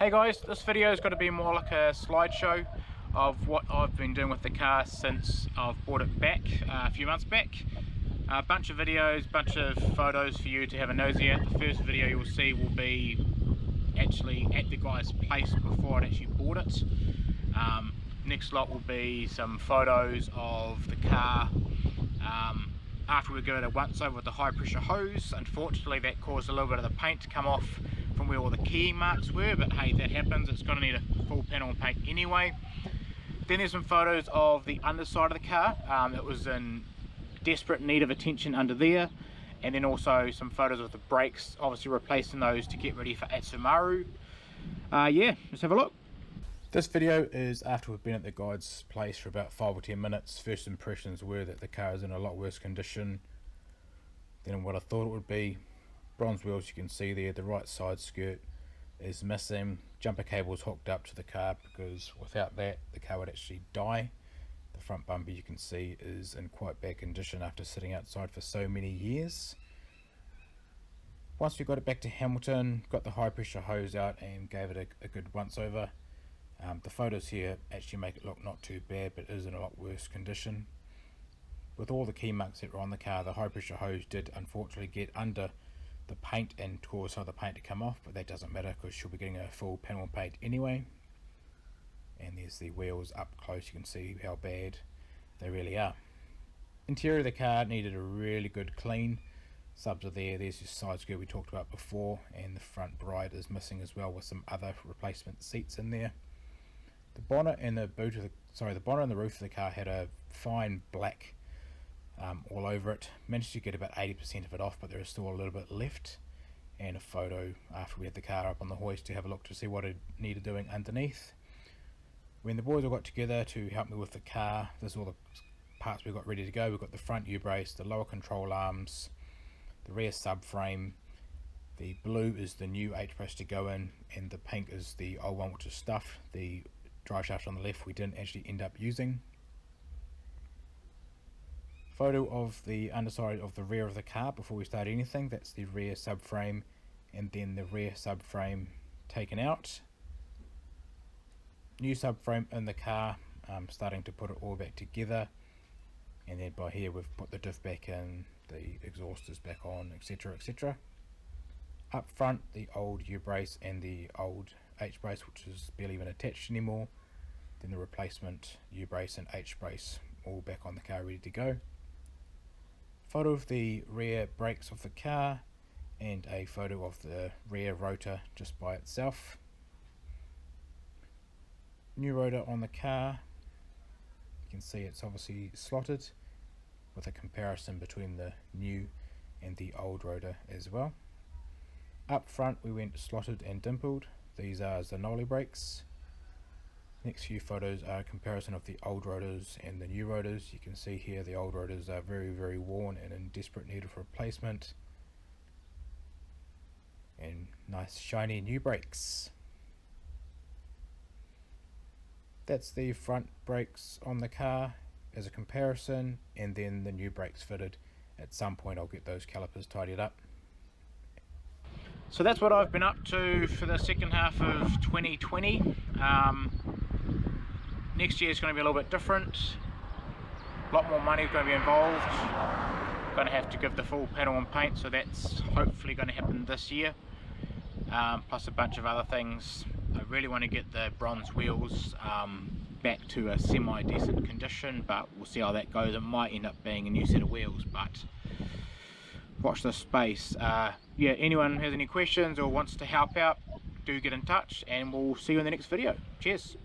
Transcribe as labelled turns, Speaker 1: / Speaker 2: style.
Speaker 1: Hey guys, this video is going to be more like a slideshow of what I've been doing with the car since I've bought it back a few months back. A bunch of videos, bunch of photos for you to have a nosy at. The first video you'll see will be actually at the guy's place before I actually bought it. Next lot will be some photos of the car after we give it a once over with the high pressure hose. Unfortunately that caused a little bit of the paint to come off from where all the key marks were, but hey, that happens. It's going to need a full panel and paint anyway. Then there's some photos of the underside of the car. It was in desperate need of attention under there, and then also some photos of the brakes, obviously replacing those to get ready for Atsumaru. Yeah, let's have a look. This video is after we've been at the guide's place for about 5 or 10 minutes. First impressions were that the car is in a lot worse condition than what I thought it would be. Bronze wheels, you can see there, the right side skirt is missing. Jumper cables hooked up to the car because without that the car would actually die. The front bumper, you can see, is in quite bad condition after sitting outside for so many years. Once we got it back to Hamilton, got the high pressure hose out and gave it a good once over. The photos here actually make it look not too bad, but it is in a lot worse condition. With all the key marks that were on the car, the high pressure hose did unfortunately get under the paint and cause some of the paint to come off, but that doesn't matter because she'll be getting a full panel and paint anyway. And there's the wheels up close, you can see how bad they really are. Interior of the car needed a really good clean. Subs are there, there's the side skirt we talked about before, and the front bright is missing as well with some other replacement seats in there. The bonnet and the boot of the bonnet and the roof of the car had a fine black all over it. Managed to get about 80% of it off, but there is still a little bit left. And a photo after we had the car up on the hoist to have a look to see what it needed doing underneath. When the boys all got together to help me with the car, this is all the parts we got ready to go. We've got the front U-brace, the lower control arms, the rear subframe. The blue is the new H-brace to go in, and the pink is the old one, which is stuff. The drive shaft on the left we didn't actually end up using. Photo of the underside of the rear of the car before we start anything. That's the rear subframe, and then the rear subframe taken out. New subframe in the car, starting to put it all back together, and then by here we've put the diff back in, the exhaust is back on, etc, etc. Up front, the old U-brace and the old H-brace, which is barely even attached anymore. Then the replacement U-brace and H-brace all back on the car, ready to go. Photo of the rear brakes of the car, and a photo of the rear rotor just by itself. New rotor on the car, you can see it's obviously slotted, with a comparison between the new and the old rotor as well. Up front we went slotted and dimpled. These are Zanoli brakes. Next few photos are a comparison of the old rotors and the new rotors. You can see here the old rotors are very worn and in desperate need of replacement. And nice shiny new brakes. That's the front brakes on the car as a comparison, and then the new brakes fitted. At some point I'll get those calipers tidied up. So that's what I've been up to for the second half of 2020. Next year is going to be a little bit different. A lot more money is going to be involved. Going to have to give the full panel and paint, so that's hopefully going to happen this year. Plus a bunch of other things. I really want to get the bronze wheels back to a semi-decent condition, but we'll see how that goes. It might end up being a new set of wheels, but watch this space. Yeah, anyone has any questions or wants to help out, do get in touch, and we'll see you in the next video. Cheers.